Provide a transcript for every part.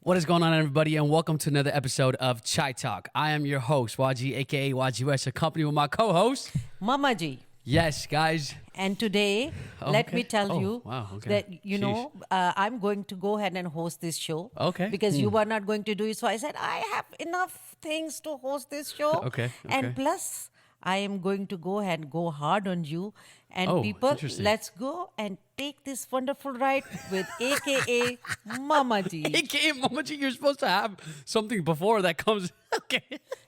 What is going on, everybody, and welcome to another episode of Chai Talk. I am your host, Wajeeh, a.k.a. Wajeeh, accompanied with my co-host, Mama Jee. Yes, guys. And today, let me tell you that, I'm going to go ahead and host this show. Okay. Because you were not going to do it. So I said, I have enough things to host this show. Okay. And plus, I am going to go ahead and go hard on you. And people, let's go and take this wonderful ride with a.k.a. Mama Jee. A.k.a. Mama Jee, you're supposed to have something before that comes. Okay.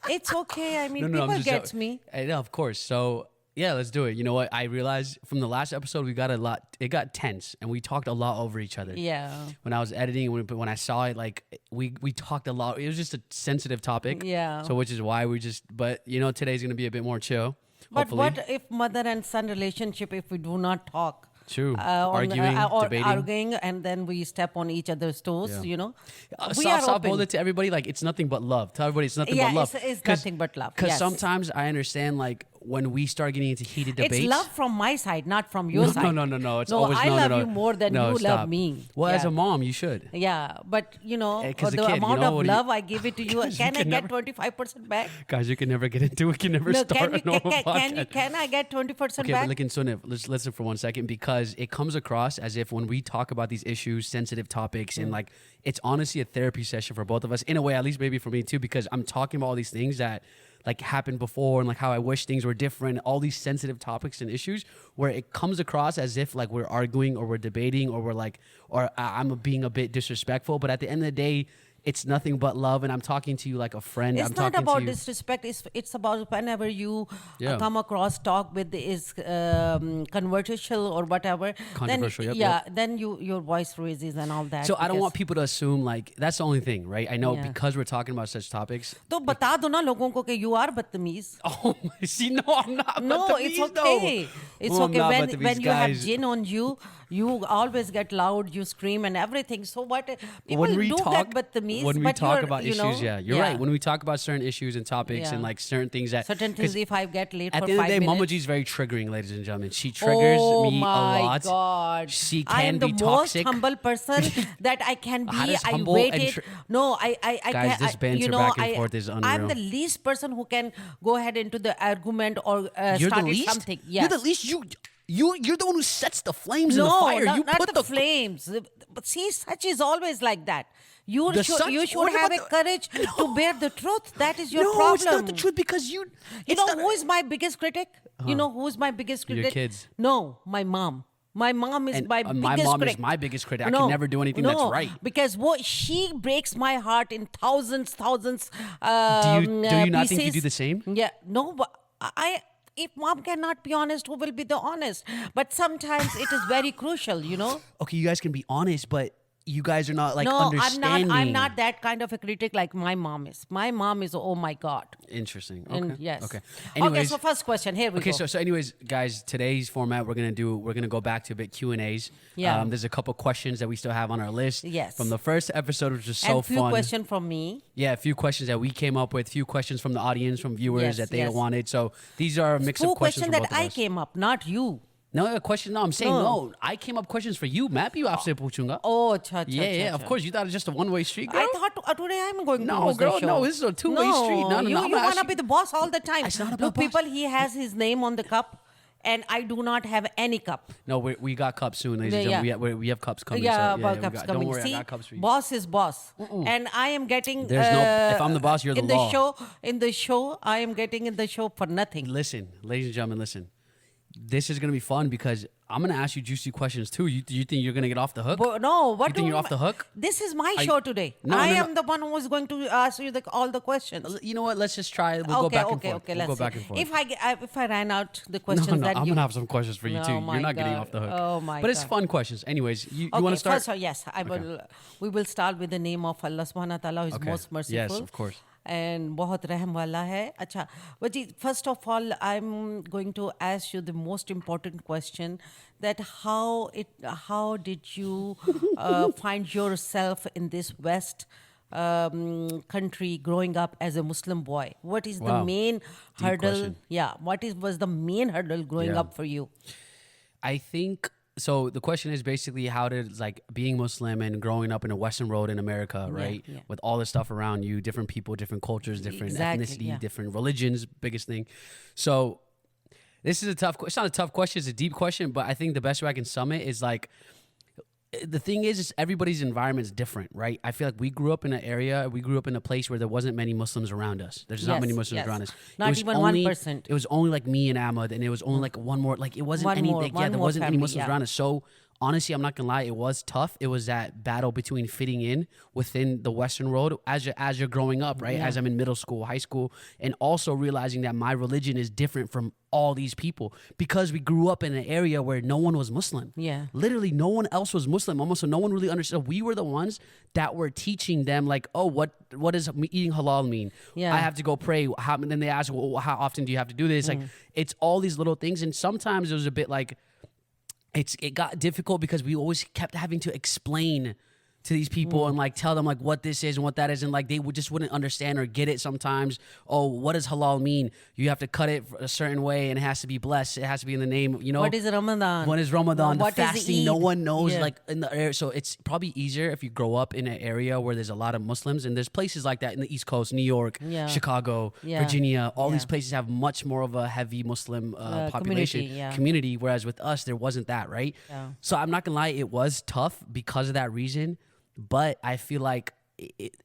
It's okay. I mean, people get me. Yeah, of course. So, yeah, let's do it. You know what? I realized from the last episode, we got a lot. It got tense, and we talked a lot over each other. Yeah. When I was editing, when I saw it, like, we talked a lot. It was just a sensitive topic. Yeah. So, which is why but, today's going to be a bit more chill. But hopefully. What if mother and son relationship if we do not talk? True. Arguing, and then we step on each other's toes, We are open. open. It to everybody, like, it's nothing but love. Tell everybody it's nothing but love. It's nothing but love. Because sometimes I understand, like, when we start getting into heated debates. It's love from my side, not from your side. No. It's always I love you more than you love me. Well, as a mom, you should. Yeah, but, the kid, amount of love I give it to you, can I get 25% back? Guys, you can never get into it. You can never start a normal podcast. Can I get 20% back? Okay, but let's listen for 1 second, because it comes across as if when we talk about these issues, sensitive topics, and like, it's honestly a therapy session for both of us, in a way, at least maybe for me too, because I'm talking about all these things that like happened before, and like how I wish things were different, all these sensitive topics and issues where it comes across as if like we're arguing or we're debating or I'm being a bit disrespectful, but at the end of the day, it's nothing but love, and I'm talking to you like a friend. It's not about disrespect. It's about whenever you come across talk with is controversial or whatever. Controversial, then your voice raises and all that. So I don't want people to assume like that's the only thing, right? I know because we're talking about such topics. तो बता दो ना लोगों को कि you are बदतमीज. Oh, see, no, I'm not. No, it's okay. It's okay when you have gin on you. You always get loud, you scream and everything. So what? People do get batameez. When we talk about issues, you're right. When we talk about certain issues and topics and like certain things if I get late for 5 minutes. At the end of the day, Mama Jee is very triggering, ladies and gentlemen. She triggers me a lot. Oh my God. She I can am be the toxic. most humble person that I can be. I waited. Guys, this banter back and forth is unreal. I'm the least person who can go ahead into the argument or start something. Yes. You're the least. You're the one who sets the flames in the fire. No, not the flames. But see, such is always like that. You should have a courage to bear the truth. That is your problem. No, it's not the truth, because you know who is my biggest critic? You know who is my biggest critic? Your kids. No, my mom. My mom is my biggest critic. My mom is my biggest critic. I can never do anything that's right. Because she breaks my heart in thousands. Do you not think you do the same? Yeah. No, but if mom cannot be honest, who will be the honest? But sometimes it is very crucial, Okay, you guys can be honest, but you guys are not like understanding. I'm not that kind of a critic like my mom is. My mom is, oh my God. Interesting. Okay. Yes. Okay. Anyways, so first question. Here we go. Okay, so anyways, guys, today's format we're gonna go back to a bit Q&As. Yeah. There's a couple questions that we still have on our list. Yes. From the first episode, which was so fun. And a few questions from me. Yeah, a few questions that we came up with, few questions from the audience, from viewers that they wanted. So these are a mix of questions from both of us. That I came up, not you. No, a question. No, I'm saying no. I came up questions for you. मैं भी आपसे पूछूंगा. Oh, yeah. Of course, you thought it was just a one-way street, girl. I thought today I'm going to host the show. No, this is a two-way street. No. You want to be the boss all the time. It's not about Look, people, he has his name on the cup. And I do not have any cup. No, we got cups soon, ladies and gentlemen. We have cups coming. Cups coming. Don't worry, See, I got cups for you. Boss is boss. And I am getting... if I'm the boss, you're the law. In the show, I am getting in the show for nothing. Listen, ladies and gentlemen, listen. This is going to be fun because I'm going to ask you juicy questions too. Do you think you're going to get off the hook? No. You think you're off the hook? This is my show today. I am the one who is going to ask you all the questions. You know what? Let's just try it. We'll go back and forth. Okay, we'll go back and forth. If I ran out the questions I'm going to have some questions for you too. You're not getting off the hook. Oh my God. But it's fun questions. Anyways, you want to start? First, yes. We will start with the name of Allah subhanahu wa ta'ala, who is most merciful. Yes, of course. And बहुत रहम वाला है. अच्छा, Wajeeh, first of all, I'm going to ask you the most important question: that how did you find yourself in this West country growing up as a Muslim boy? What is the main hurdle? Question. Yeah, was the main hurdle growing up for you? I think So the question is basically how did like being Muslim and growing up in a Western world in America, right? yeah. With all the stuff around you, different people, different cultures, different Exactly, ethnicity, yeah. different religions, biggest thing. So this is a tough, it's not a tough question, it's a deep question, but I think the best way I can sum it is like, the thing is everybody's environment is different, right? I feel like we grew up in a place where there wasn't many Muslims around us. There's not Yes, many Muslims yes. around us. Not It was even only- 1%. It was only like me and Ahmad, and it was only like one more. Like it wasn't One any. more- Like, one there more wasn't any family, Muslims yeah. around us. So honestly, I'm not gonna lie, it was tough. It was that battle between fitting in within the Western world as you're growing up, right? Yeah. As I'm in middle school, high school, and also realizing that my religion is different from all these people because we grew up in an area where no one was Muslim. Yeah. Literally, no one else was Muslim. Almost, so no one really understood. We were the ones that were teaching them, like, oh, what does eating halal mean? Yeah. I have to go pray. How, and then they ask, well, how often do you have to do this? Like, it's all these little things, and sometimes it was a bit like, it got difficult because we always kept having to explain to these people and like tell them like what this is and what that is, and like they would just wouldn't understand or get it sometimes. Oh, what does halal mean? You have to cut it a certain way and it has to be blessed. It has to be in the name, you know. What is Ramadan? What is Ramadan? What The is fasting, no Eid? one knows Yeah. like in the area. So it's probably easier if you grow up in an area where there's a lot of Muslims, and there's places like that in the East Coast, New York, Yeah. Chicago, Yeah. Virginia. All these Yeah. places have much more of a heavy Muslim population community, yeah. community, whereas with us there wasn't that, right? Yeah. So I'm not gonna lie, it was tough because of that reason, but I feel like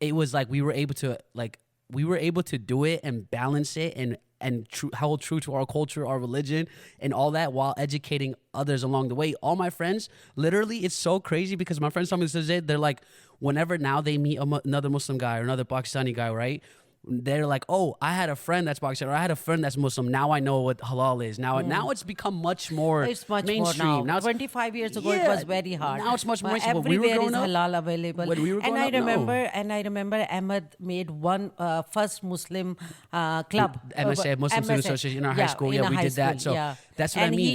it was like we were able to do it and balance it and hold true to our culture, our religion, and all that while educating others along the way. All my friends, literally, it's so crazy because my friends tell me this is it. They're like, whenever now they meet another Muslim guy or another Pakistani guy, right? They're like, oh, I had a friend that's Pakistani, or I had a friend that's Muslim. Now I know what halal is. Now it's become much more It's much mainstream. more now. It's- 25 years ago, it Yeah, was very hard. now it's much more But mainstream. When we were everywhere growing is up- halal available. when we were growing up, no. And I remember Ahmed made one first Muslim club. MSA, Muslim Student Association in our high school. in Yeah, a we high did that. school, So yeah. that's what I and mean.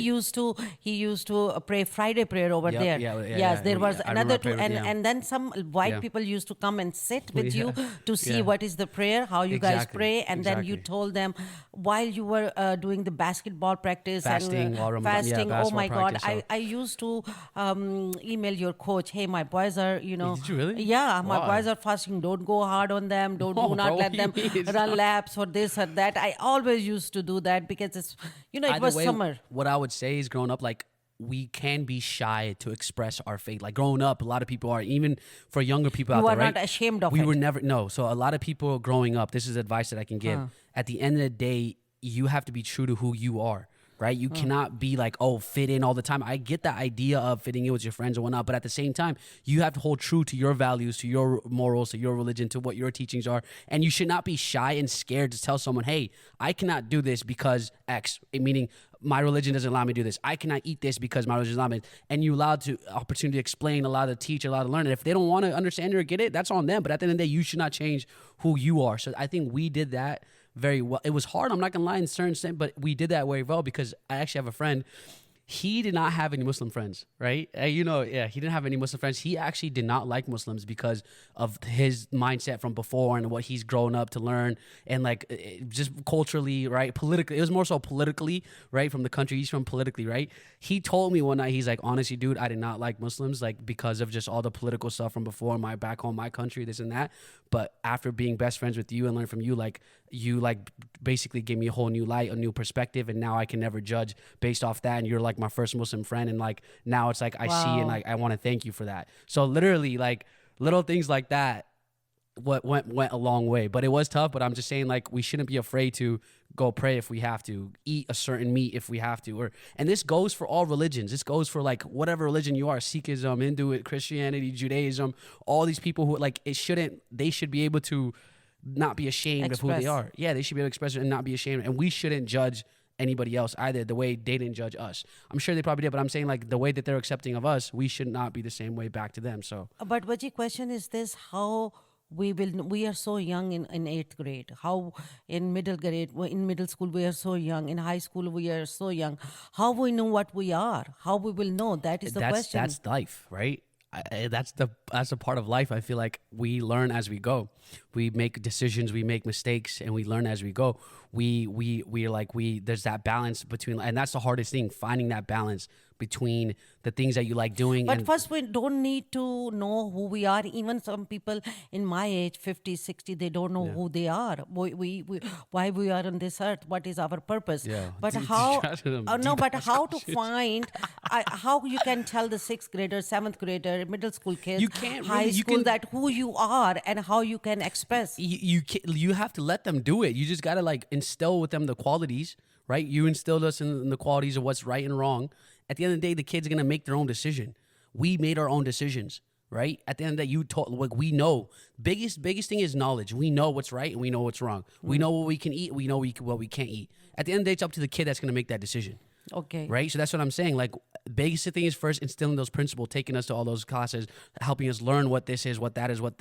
he used to pray Friday prayer over Yep, there. yeah, yeah, Yes, yeah. there was I remember another two, praying with- yeah. and then some white Yeah. people used to come and sit with Yeah. you to see Yeah. what is the prayer, how you guys Exactly, pray, and then you exactly. told them while you were doing the basketball practice Fasting and while Ramadan- yeah, fasting. Oh basketball my God! practice, so- I used to email your coach, hey, my boys are, Did you really? Yeah, my Why? boys are fasting. Don't go hard on them. Do Oh, not bro, let what them do you mean? run laps or this or that. I always used to do that because it's, it Either was way, summer. What I would say is growing up, like, we can be shy to express our faith. Like growing up, a lot of people are, even for younger people out You there, are right? not ashamed of we it. were never, no. So a lot of people growing up, this is advice that I can give. At the end of the day, you have to be true to who you are. Right? You cannot be like, oh, fit in all the time. I get the idea of fitting in with your friends and whatnot, but at the same time, you have to hold true to your values, to your morals, to your religion, to what your teachings are. And you should not be shy and scared to tell someone, hey, I cannot do this because X, meaning my religion doesn't allow me to do this. I cannot eat this because my religion doesn't allow me. And you allowed to opportunity to explain, allowed to teach, allowed to learn. And if they don't want to understand or get it, that's on them. But at the end of the day, you should not change who you are. So I think we did that very well. It was hard, I'm not gonna lie, in certain sense, but we did that very well because I actually have a friend. He did not have any Muslim friends, right? He didn't have any Muslim friends. He actually did not like Muslims because of his mindset from before and what he's grown up to learn, and like just culturally, right? Politically, it was more so politically, right? From the country he's from, politically, right? He told me one night, he's like, honestly, dude, I did not like Muslims, like because of just all the political stuff from before, my back home, my country, this and that. But after being best friends with you and learn from you, you basically gave me a whole new light, a new perspective, and now I can never judge based off that. And you're like my first Muslim friend, and like now it's like I see and like I want to thank you for that. So literally, like little things like that, what went a long way. But it was tough. But I'm just saying, like, we shouldn't be afraid to go pray if we have to, eat a certain meat if we have to, and this goes for all religions. This goes for like whatever religion you are, Sikhism, Hindu, Christianity, Judaism, all these people who like they should be able to not be ashamed of who they Express. are. Yeah, they should be able to express it and not be ashamed. And we shouldn't judge anybody else either the way they didn't judge us. I'm sure they probably did, but I'm saying like the way that they're accepting of us, we should not be the same way back to them. So But Wajeeh, question is this: how we are so young in 8th grade. How in middle school we are so young. In high school we are so young. How we know what we are? How we will know? That is the question. That's life, right? That's a part of life. I feel like we learn as we go. We make decisions, we make mistakes, and we learn as we go. There's that balance between, and that's the hardest thing, finding that balance between the things that you like doing. But and first, we don't need to know who we are. Even some people in my age, 50, 60, they don't know who they are. Why we are on this earth? What is our purpose? Yeah. But Deep how? discussion, No, deep but ass how to questions. find? How you can tell the sixth grader, seventh grader, middle school kids, You can't high really- you school can- that who you are and how you can express. you have to let them do it. You just got to like instill with them the qualities, right? You instilled us in the qualities of what's right and wrong. At the end of the day, the kid's going to make their own decision. We made our own decisions, right? At the end of the day, you taught, like, we know. Biggest thing is knowledge. We know what's right and we know what's wrong. We know what we can eat. We know what we can't eat. At the end of the day, it's up to the kid that's going to make that decision. Okay. Right? So that's what I'm saying. Like, biggest thing is first instilling those principles, taking us to all those classes, helping us learn what this is, what that is, what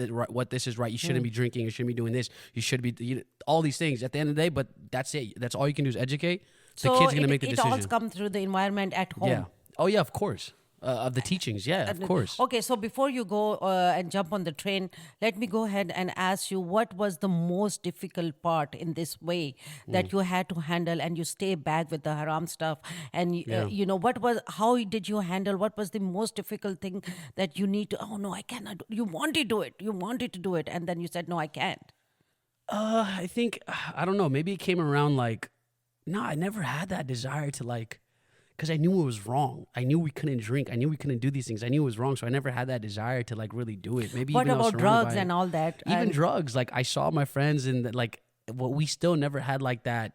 this is right. You shouldn't be drinking. You shouldn't be doing this. You should be, all these things at the end of the day. But that's it. That's all you can do is educate. The So kid's going to make the it decision. all comes through the environment at home. Yeah. Oh, yeah, of course. Of the teachings. Yeah, of course. Okay, so before you go and jump on the train, let me go ahead and ask you, what was the most difficult part in this way that you had to handle, and you stay back with the haram stuff, and you know, how did you handle, what was the most difficult thing that you need to, oh no, I cannot do, you wanted to do it, and then you said, no, I can't. I think, I don't know, maybe it came around like, no, I never had that desire to like, because I knew it was wrong. I knew we couldn't drink. I knew we couldn't do these things. I knew it was wrong. So I never had that desire to like really do it. Maybe What even I was about surrounded drugs by and it. all that? Even And- drugs. Like I saw my friends and like, well, we still never had like that.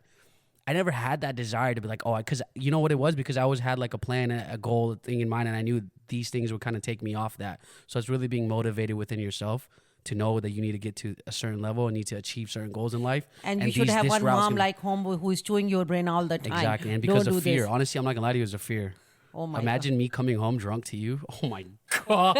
I never had that desire to be like, oh, because you know what it was? Because I always had like a plan, a goal, a thing in mind. And I knew these things would kind of take me off that. So it's really being motivated within yourself to know that you need to get to a certain level and need to achieve certain goals in life. And you should have this one route's mom gonna- like home who is chewing your brain all the time. Exactly. And Don't because do of fear. this. Honestly, I'm not going to lie to you, it was a fear. Oh my Imagine me coming home drunk to you. Oh my God.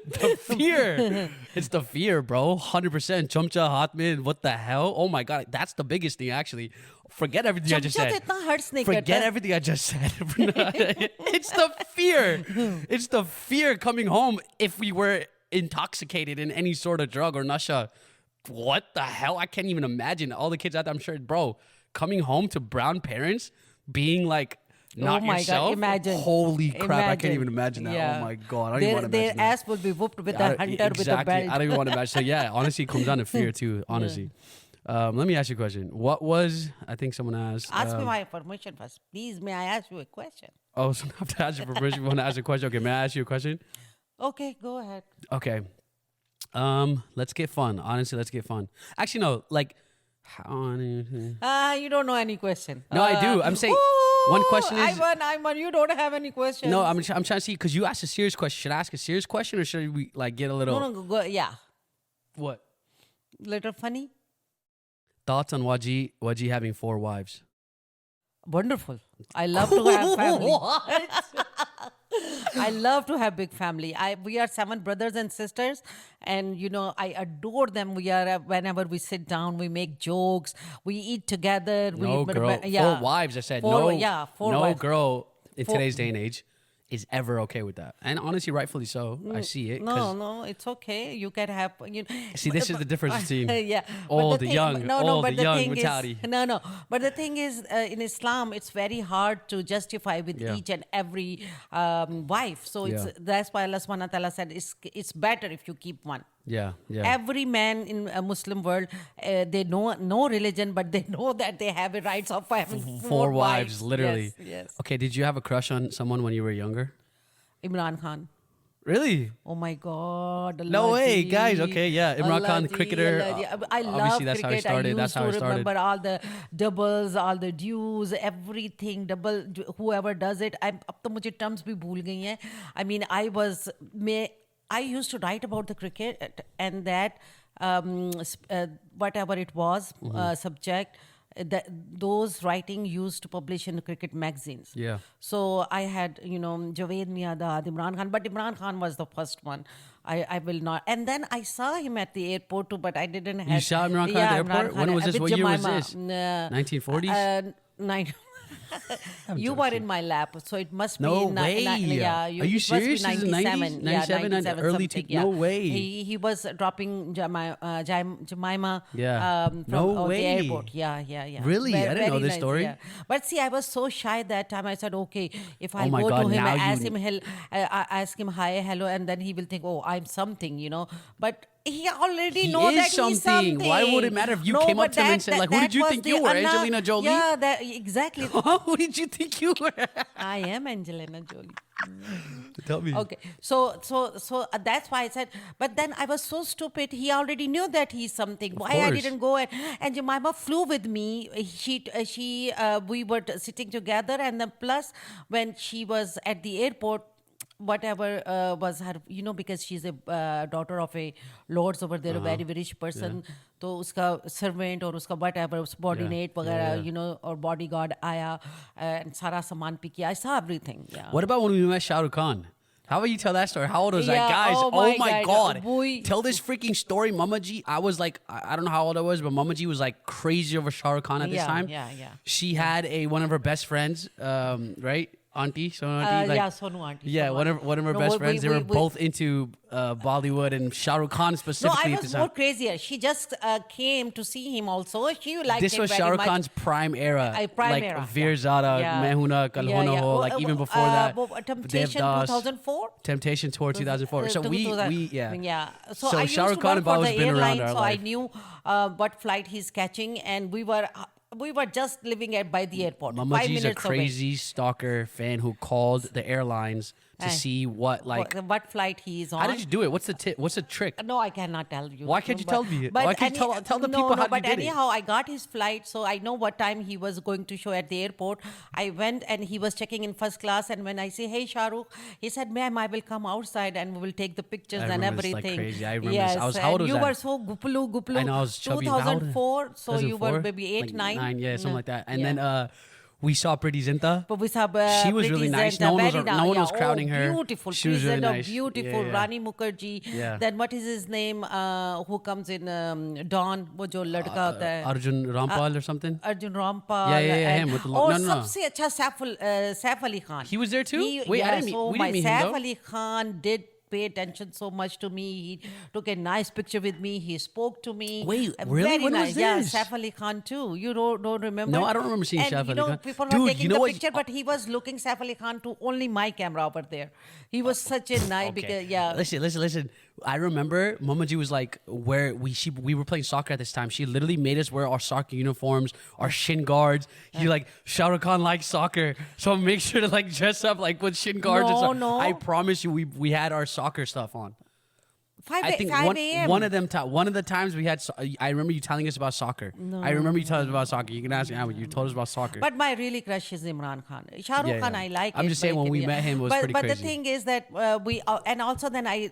The fear. It's the fear, bro. 100%. Chumcha, hotman, what the hell? Oh my God. That's the biggest thing, actually. Forget everything I just चमचा said. तो इतना hurts नहीं Forget करता. everything I just said. It's the fear. It's the fear coming home if we were intoxicated in any sort of drug or nasha. What the hell? I can't even imagine. All the kids out there, I'm sure, bro, coming home to brown parents, being like, not oh my yourself. God, imagine. Holy crap, I can't Imagine. even imagine that. Yeah. Oh my God, I don't their, even want to imagine Their that. ass would be whooped with I a don't- hunter with a exactly. belt. I don't even want to imagine. So yeah, honestly, it comes down to fear too, honestly. Let me ask you a question. What was, I think someone asked. Ask me my permission first. Please, may I ask you a question? Oh, so I have to ask you for permission. You want to ask a question? Okay, may I ask you a question? Okay, go ahead. Okay. Let's get fun. Honestly, let's get fun. Actually, no, like, You don't know any question. No, I do. I'm saying one question is. I won. You don't have any questions. No, I'm trying to see, because you asked a serious question. Should I ask a serious question or should we like get a little. No, go, yeah. What? Little funny. Thoughts on Wajeeh having 4 wives? Wonderful. I love to have family. I love to have big family. We are 7 brothers and sisters, and you know I adore them. We are whenever we sit down, we make jokes, we eat together. No we, girl. yeah. 4 wives, I said. Four, No, yeah, 4 no wives. girl in 4 today's day and age is ever okay with that. And honestly, rightfully so. I see it. 'cause- No, it's okay. You can have. See, this is the difference between yeah, old, but young, but the young thing mentality. Is, no. But the thing is, in Islam, it's very hard to justify with Yeah. each and every wife. So that's why Allah Subhanahu wa Taala said it's better if you keep one. Yeah. Every man in a Muslim world, they know no religion, but they know that they have a rights of having 4 wives, literally. Yes. Okay, did you have a crush on someone when you were younger? Imran Khan. Really? Oh my God! No Allah way, ji, guys. Okay, yeah, Imran Allah Khan, ji, cricketer. Allah ji. I love Obviously, that's cricket. how he started. I That's used how he to started. remember all the doubles, all the dues, everything. Double, whoever does it. अब तो मुझे terms भी भूल गई हैं. I mean, I used to write about the cricket and that whatever it was subject. Those writing used to publish in cricket magazines. Yeah. So I had, Javed Miadad, Imran Khan, but Imran Khan was the first one. I will not. And then I saw him at the airport too, but I didn't have. You saw Imran Khan at the airport? When was this? With What year was Jemima. this? 1940s? You were in my lap, so it must No be way. yeah. Are you it must serious? Be This is 90s? 97 and early something, no way. He was dropping Jemima Yeah. from No way. the airport. Yeah. Really? I didn't know this story. Yeah. But see, I was so shy that time. I said, okay, if I Oh my go God, to him, now I you- ask him hi, hello, and then he will think, oh, I'm something, But he already He know is that he's something. Why would it matter if you No, came up but to him and said, like, who did that you was think the you were, Angelina Jolie? Yeah, exactly. Who did you think you were? I am Angelina Jolie. Tell me. Okay, so that's why I said. But then I was so stupid. He already knew that he's something. Why I course. didn't go and Jemima flew with me. We were sitting together, and then plus when she was at the airport. Whatever was her, because she's a daughter of a lords over there, a very very rich person. तो उसका servant और उसका whatever subordinate वगैरह, or bodyguard आया and सारा सामान pick किया. I saw everything. Yeah. What about when we met Shahrukh Khan? How about you tell that story? How old was Yeah, that? Guys, oh my God. boy. Tell this freaking story. Mama Jee, I was like, I don't know how old I was, but Mama Jee was like crazy over Shahrukh Khan at this time. Yeah. She had one of her best friends, right? Auntie, Sonu auntie. Sonu auntie. Yeah, Sonu one of her best friends. They were both into Bollywood and Shahrukh Khan No, specifically I at the was time. more crazier. She just came to see him also. She liked This him was very Shahrukh much. Khan's prime era. Prime like era. Veer Zada, Main Hoon Na, Kal Ho Na Ho, like even before that. Temptation Devdas, 2004? Temptation Tour 2004. So we Yeah. So So I used Shahrukh to Khan work and Bao for has the been around airline, our so I life. knew what flight he's catching, and we were just living by the airport. Mama 5 Jee's minutes a crazy stalker fan who called the airlines to see what away. What flight he is on. How did you do it? What's the tip? What's the trick? No, I cannot tell you. Why can't you tell me? But Why can't you tell the people how you but did it? anyhow, I got his flight, so I know what time he was going to show at the airport. I went and he was checking in first class, and when I say, "Hey, Shahrukh," he said, "Ma'am, I will come outside and we will take the pictures I and remember this everything." like crazy. I remember yes, this. I was how old was you that? were so guplu. I know, I was chubby. How old? 2004, so you were 2004? maybe 8, Like 9. yeah, something like that. And Yeah. then we saw Pretty Zinta. But we saw, She was really nice. No one was crowding her. Beautiful. She was really nice. Beautiful. Yeah. Rani Mukherjee. Yeah. Then what is his name? Who comes in Dawn? वो जो लड़का होता है. Arjun Rampal or something. Arjun Rampal. Yeah, him with the long. और No. सबसे अच्छा Saif Ali Khan. He was there too? Wait, yes, I didn't meet, oh we my didn't meet him Saif though. Ali Khan did pay attention so much to me. He took a nice picture with me. He spoke to me. Wait, really? Very When was nice. Yeah, this? Saif Ali Khan too. You don't remember? No, I don't remember seeing and, Saif Ali Khan. People Dude, were taking you know the what- picture, but he was looking Saif Ali Khan to only my camera over there. He was such a nice because Listen. I remember Mama Jee was like, we were playing soccer at this time. She literally made us wear our soccer uniforms, our shin guards. You're like, Shahrukh Khan likes soccer, so make sure to like dress up like with shin guards and stuff. No. I promise you, we had our soccer stuff on. 5 I think 5 a.m. one of the times we had. I remember you telling us about soccer. I remember you telling us about soccer. You can ask Ahmed. You told us about soccer. But my really crush is Imran Khan. Shahrukh Yeah, Khan, yeah. I like. I'm just saying when we met him, it was pretty But crazy. the thing is that we and also then I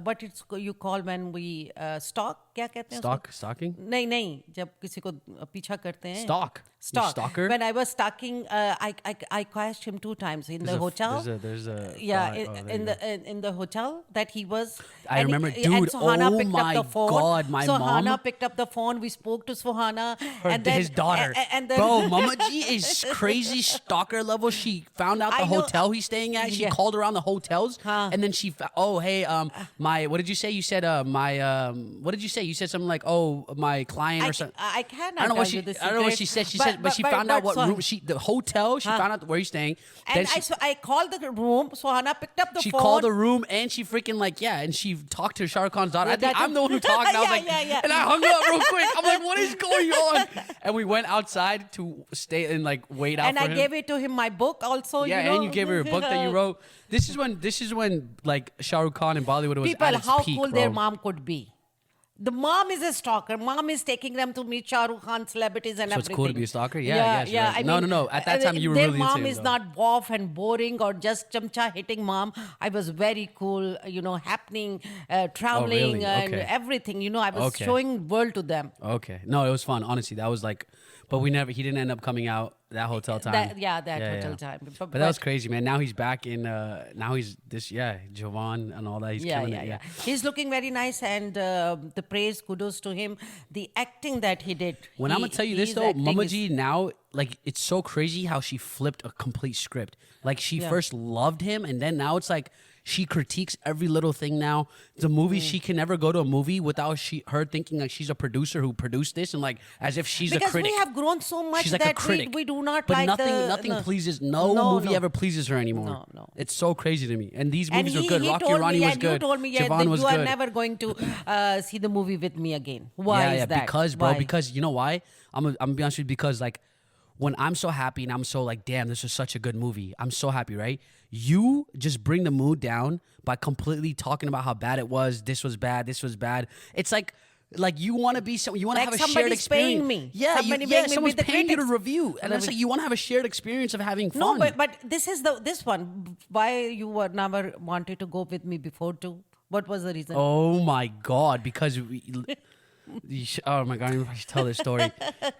what it's you call when we stalk. क्या कहते हैं उसको? Stalking? नहीं जब किसी को पीछा करते हैं. Stalk. You stalker? When I was stalking, I crashed him 2 times in the hotel. There's a Yeah, in in the hotel that he was. I and remember, he, dude, And Suhana oh picked my up the phone. God, my Suhana mom- picked up the phone. We spoke to Suhana. And then, his daughter. And then, Bro, Mama Jee is crazy stalker level. She found out the I know- hotel he's staying at. She Yeah. called around the hotels, and then she, what did you say? You said what did you say? You said something like, oh, my client or something. I cannot I don't know what tell she. you the I don't know what she secret. said. But she found out what room. The hotel. She found out where he's staying. And Then I called the room. Suhana picked up the she phone. called the room and she freaking and she talked to Shahrukh Khan's daughter. I think That- I'm the one who talked. And I was like, Yeah. and I hung up real quick. I'm like, what is going on? And we went outside to stay and wait out And for I him. gave it to him my book also. Yeah, you know? and you gave her a book that you wrote. This is when like Shahrukh Khan in Bollywood was People, at its how peak, cool bro. their mom could be. The mom is a stalker. Mom is taking them to meet Shahrukh Khan celebrities and So it's everything. cool to be a stalker? Yeah, yeah. right. I No, mean, no. At that time, you were their really into mom him, is though. not buff and boring or just chamcha hitting mom. I was very cool, happening, traveling, really? and Okay. everything. I was Okay. showing world to them. Okay, no, it was fun. Honestly, that was like, but he didn't end up coming out. That hotel time. That hotel time. But that was crazy, man. Now he's back in. Now he's Javan and all that. He's killing it. Yeah. He's looking very nice, and the praise, kudos to him. The acting that he did. I'm gonna tell you this though, Mama Jee now, like it's so crazy how she flipped a complete script. Like she first loved him, and then now it's like she critiques every little thing now. The movie, she can never go to a movie without her thinking like she's a producer who produced this, and like as if she's a critic. Because we have grown so much she's like that a critic. we do not but like nothing pleases. No movie ever pleases her anymore. No. It's so crazy to me. And these movies and are good. Rocky Rani was good. You told me Javon was you are good. never going to see the movie with me again. Why is that? Because you know why? I'm gonna be honest with you, because like when I'm so happy and I'm so like, damn, this is such a good movie. I'm so happy, right? You just bring the mood down by completely talking about how bad it was. This was bad. This was bad. It's like you want to be you want to have a shared experience. Paying me. Yeah, someone's paying you to review, and it's like you want to have a shared experience of having fun. No, but this is this one. Why you were never wanted to go with me before too? What was the reason? Oh my God! Because oh my God! I should tell this story,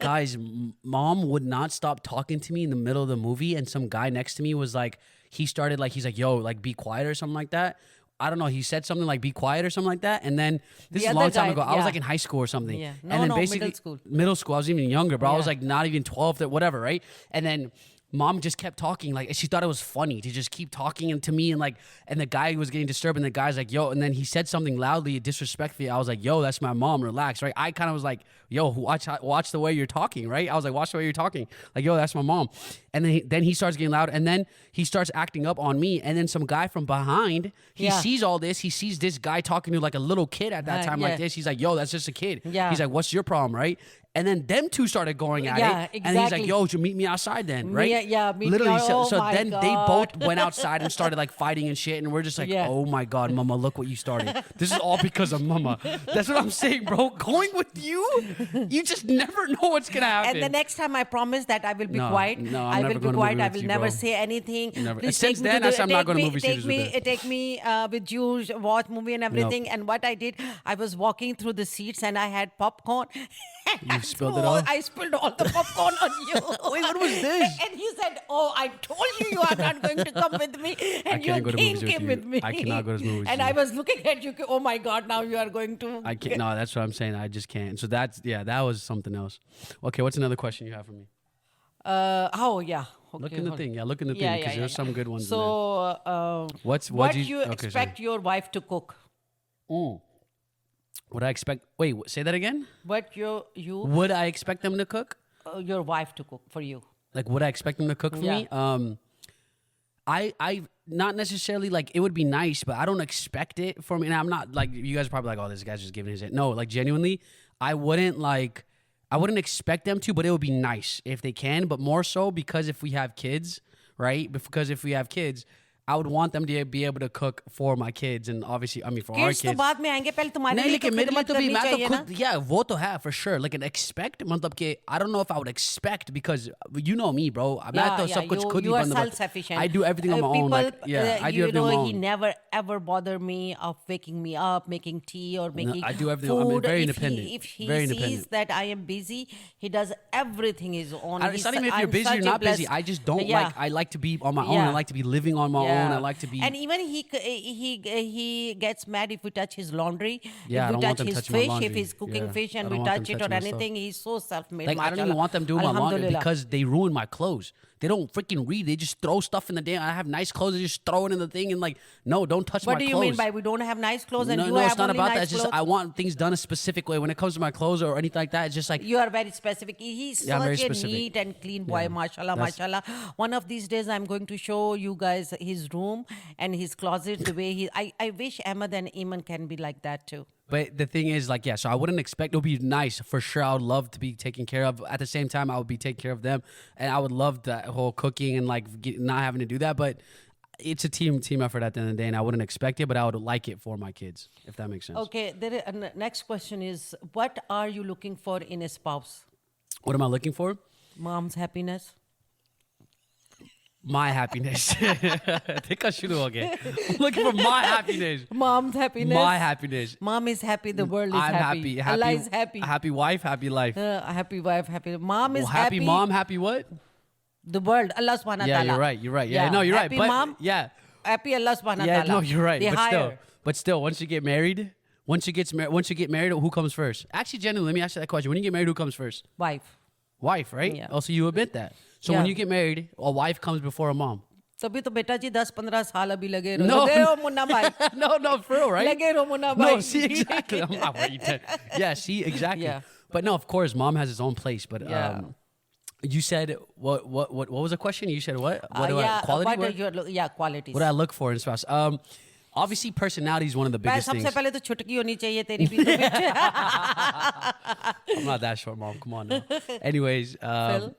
guys. Mom would not stop talking to me in the middle of the movie, and some guy next to me was like, he's like, yo, like be quiet or something like that. I don't know. He said something like "be quiet" or something like that, and then this is a long time ago. I was like in high school or something. Yeah. And then basically middle school. I was even younger, bro. I was like not even 12, whatever, right? And then Mom just kept talking, like she thought it was funny to just keep talking to me, and the guy was getting disturbed, and the guy's like, yo, and then he said something loudly, disrespectfully. I was like, yo, that's my mom, relax, right? I kind of was like, yo, watch the way you're talking, right? I was like, watch the way you're talking, like, yo, that's my mom. And then he starts getting loud, and then he starts acting up on me, and then some guy from behind, he sees all this, he sees this guy talking to like a little kid at that time, like this. He's like, yo, that's just a kid. Yeah. He's like, what's your problem, right? And then them two started going at it. Exactly. And he's like, yo, you meet me outside then, right? Literally. So then they both went outside and started like fighting and shit. And we're just like, oh my God, Mama, look what you started. This is all because of Mama. That's what I'm saying, bro. Going with you, you just never know what's going to happen. And the next time I promise that I will be quiet. No, I will be quiet. I will never bro. say anything. Please since then, I'm not going to movie theaters with them. Take me with you, watch movie and everything. And what I did, I was walking through the seats and I had popcorn. You spilled it all? I spilled all the popcorn on you. Wait, what was this? And he said, oh, I told you are not going to come with me. And your king came with me. I cannot go to movies. And I was looking at you, oh my God, now you are going to. I can't. No, that's what I'm saying. I just can't. So that was something else. Okay, what's another question you have for me? Okay, look in the thing. Yeah, look in the thing because there's some good ones. So, what do you expect your wife to cook? Would I expect? Wait, say that again. What would I expect them to cook? Your wife to cook for you. Like, would I expect them to cook for me? I not necessarily like it would be nice, but I don't expect it for me. And I'm not like you guys are probably like, oh, this guy's just giving his. No, like genuinely, I wouldn't expect them to, but it would be nice if they can. But more so because if we have kids, right? Because if we have kids, I would want them to be able to cook for my kids, and obviously, I mean, for our kids. तो बाद में आएंगे पहले तुम्हारे लिए तो खिदमत करनी चाहिए ना? Yeah, वो तो है for sure. Like an expect, मतलब कि I don't know if I would expect because you know me, bro. मैं तो सब कुछ खुद ही बंद. You are self-sufficient. I do everything on my own. Like, I do everything on my own. He never ever bother me of waking me up, making tea or making I do everything. food. I'm very independent. If he sees that I am busy, he does everything his own. It's not even if you're busy or not busy. I just don't like. I like to be on my own. I like to be living on my own. I like to be. And even he gets mad if we touch his laundry. Yeah, if we touch his fish, laundry. if he's cooking fish and we touch it or anything, he's so self-made. Like I don't even want them doing my laundry because they ruin my clothes. They don't freaking read. They just throw stuff in the damn. I have nice clothes. They just throw it in the thing and like, no, don't touch my clothes. What do you mean by we don't have nice clothes and you no, have it's not only about nice that. It's just clothes? I want things done a specific way. When it comes to my clothes or anything like that, it's just like you are very specific. He's such a neat and clean boy, mashallah, mashallah. One of these days, I'm going to show you guys his room and his closet. The way I wish Ahmed and Iman can be like that too. But the thing is, like, so I wouldn't expect it would be nice. For sure, I would love to be taken care of. At the same time, I would be taking care of them. And I would love that whole cooking and, like, not having to do that. But it's a team effort at the end of the day, and I wouldn't expect it, but I would like it for my kids, if that makes sense. Okay, next question is, what are you looking for in a spouse? What am I looking for? Mom's happiness. My happiness. Dekha shuru ho gaya. I'm looking for my happiness. Mom's happiness. My happiness. Mom is happy. The world is happy. Allah is happy. Happy wife, happy life. Happy wife, happy. Mom is happy. Mom, happy what? the world, Allah subhanahu wa Yeah, ta'ala. you're right. Yeah, no, you're happy right. But mom, yeah, happy Allah subhanahu wa yeah, ta'ala. no, you're right. The higher. But still, once you get married, once you get married, who comes first? Actually, genuinely, let me ask you that question. When you get married, who comes first? Wife. Wife, right? Yeah. Also, you admit that. So when Yeah. you get married, a wife comes before a mom. तभी तो बेटा जी 10-15 साल अभी लगे रहो. No. लगे रहो मुन्ना भाई. No, for real, right? लगे रहो मुन्ना No, भाई. see, exactly. I'm not what you did. Yeah, see, exactly. Yeah. But no, of course, mom has its own place. But Yeah. you said what was the question? You said what? What do yeah, I quality? what are What, your qualities? what do I look for in a spouse? Obviously, personality is one of the भाई biggest सबसे things. पहले तो छुटकी होनी चाहिए तेरी भी तो बेटे. I'm not that short, mom. Come on now. Anyways, Phil?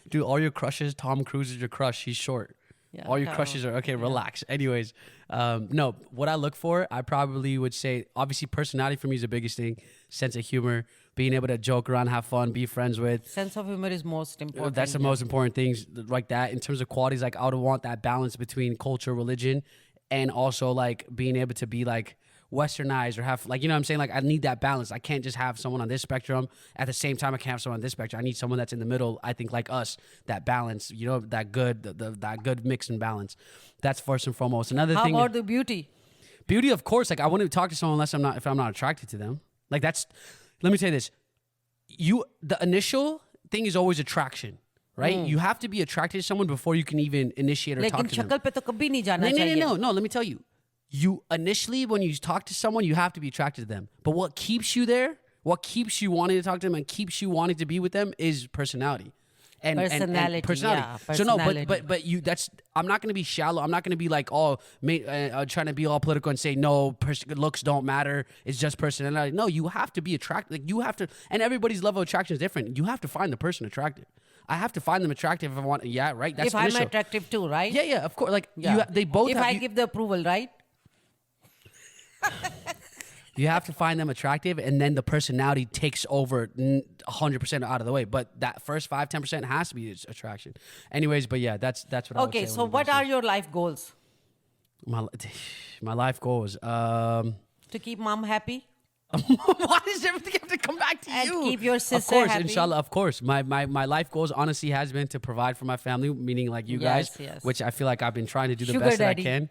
dude, all your crushes, Tom Cruise is your crush. He's short. Yeah, all your Tom. crushes are okay. Relax. Anyways, no, what I look for, I probably would say, obviously, personality for me is the biggest thing. Sense of humor, being able to joke around, have fun, be friends with. Sense of humor is most important. That's the most important things like that. In terms of qualities, like I would want that balance between culture, religion, and also like being able to be like westernized or have like, you know what I'm saying? Like I need that balance. I can't just have someone on this spectrum. At the same time, I can't have someone on this spectrum. I need someone that's in the middle. I think like us, that balance, you know, that good, that good mix and balance. That's first and foremost. Another How thing, about the beauty? beauty, of course, like I wouldn't talk to someone unless if I'm not attracted to them. Like that's, let me tell you this. The initial thing is always attraction, right? You have to be attracted to someone before you can even initiate or talk लेकिन to them. शक्ल पे तो कभी नहीं जाना चाहिए. No. Let me tell you. You initially, when you talk to someone, you have to be attracted to them. But what keeps you there, what keeps you wanting to talk to them and keeps you wanting to be with them is personality. And Personality, personality. yeah, So no, personality. but you, I'm not going to be shallow. I'm not going to be like, trying to be all political and say, no, looks don't matter. It's just personality. No, you have to be attracted. Like you have to, and everybody's level of attraction is different. You have to find the person attractive. I have to find them attractive if I want, yeah, right? That's If I'm initial. attractive too, right? Yeah, of course. Like Yeah. they both If have, I give the approval, right? you have to find them attractive, and then the personality takes over 100% out of the way. But that first 5-10% has to be attraction. Anyways, but yeah, that's what I would Okay, say. so what are your life goals? My life goals? To keep mom happy? Why does everything have to come back to And you? keep your sister Of course, happy. inshallah, of course. My life goals honestly has been to provide for my family, meaning like you Yes, guys, yes. which I feel like I've been trying to do the Sugar best daddy. that I can.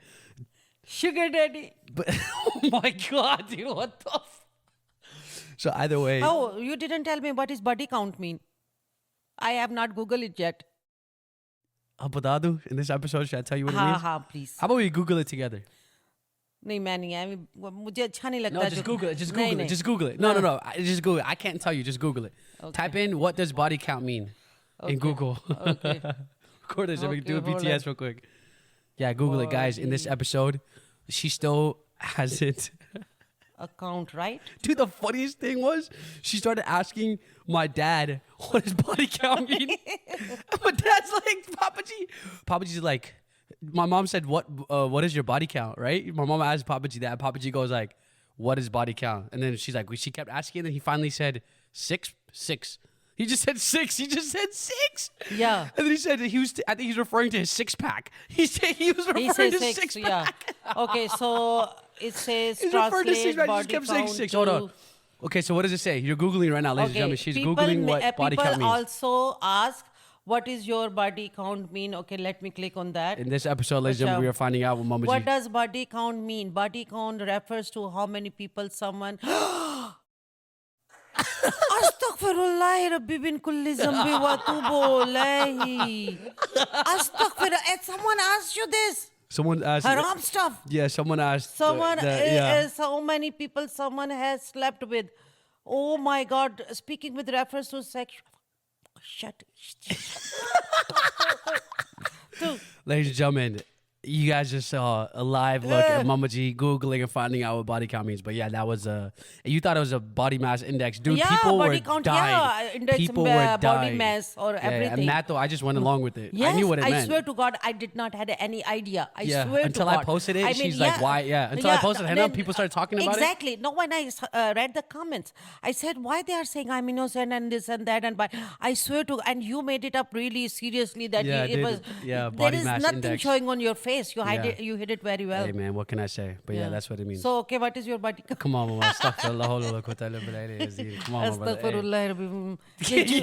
Sugar daddy. But oh my god, dude, what the? So either way, Oh, you didn't tell me what is body count mean. I have not Googled it yet. Abadadu, in this episode, should I tell you what it means? हाँ please. How about we Google it together? नहीं मैं नहीं है मुझे अच्छा नहीं लगता. No, just Google it. Just Google नहीं, it. नहीं. Just Google it. No. Just Google it. I can't tell you. Just Google it. Okay. Type in what does body count mean in Google. Okay. Record this. So we can do a Okay, hold BTS on. real quick. Yeah, Google it, guys. In this episode, she still hasn't. Account, right? Dude, the funniest thing was she started asking my dad, what does body count mean? And my dad's like, Papa Jee. Papa Jee's like, my mom said, what is your body count, right? My mom asked Papa Jee that. Papa Jee goes like, what is body count? And then she's like, she kept asking, and then he finally said, six. He just said six. Yeah. And then he said I think he's referring to his six pack. He was referring to six yeah. pack. Okay, so it says He's referring to six translate pack. He just body kept saying count six. to... Hold on. Okay, so what does it say? You're Googling right now, ladies and gentlemen. She's Googling what body count People means. also ask, what is your body count mean? Okay, let me click on that. In this episode, ladies and gentlemen, we are finding out what Mama What Jee. does body count mean? Body count refers to how many people someone... Astaghfirullah, Rabbi bin kulli zambi wa tubu ilayhi. Astaghfirullah. Someone asked you this. Someone asked. Haram stuff. Yeah, someone asked. Someone, yeah. so many people someone has slept with. Oh my God. Speaking with reference to sexual... Shut. Ladies and gentlemen, you guys just saw a live look at Mama Jee Googling and finding out what body count means. But yeah, that was you thought it was a body mass index. Dude, Yeah, people body were count, dying. yeah, index, people were body dying. mass or Yeah, everything. and that though, I just went along with it. Yes, I knew what it meant. I swear to God, I did not had any idea. I Yeah, swear until to I God. posted it, I she's like, why? Yeah, until I posted it, then- people started talking about it. Exactly. No, when I read the comments, I said, why they are saying I'm innocent and this and that and but I swear to, and you made it up really seriously that Yeah, I it did. was. Yeah, there body is mass nothing index. showing on your face. You hide Yeah. it. You hid it very well. Hey man, what can I say? But yeah, that's what it means. So okay, what is your body count? Come on, mama. Astaghfirullah, la quwwata illa billah. Come on, brother. Hey. Astaghfirullah Rabbi.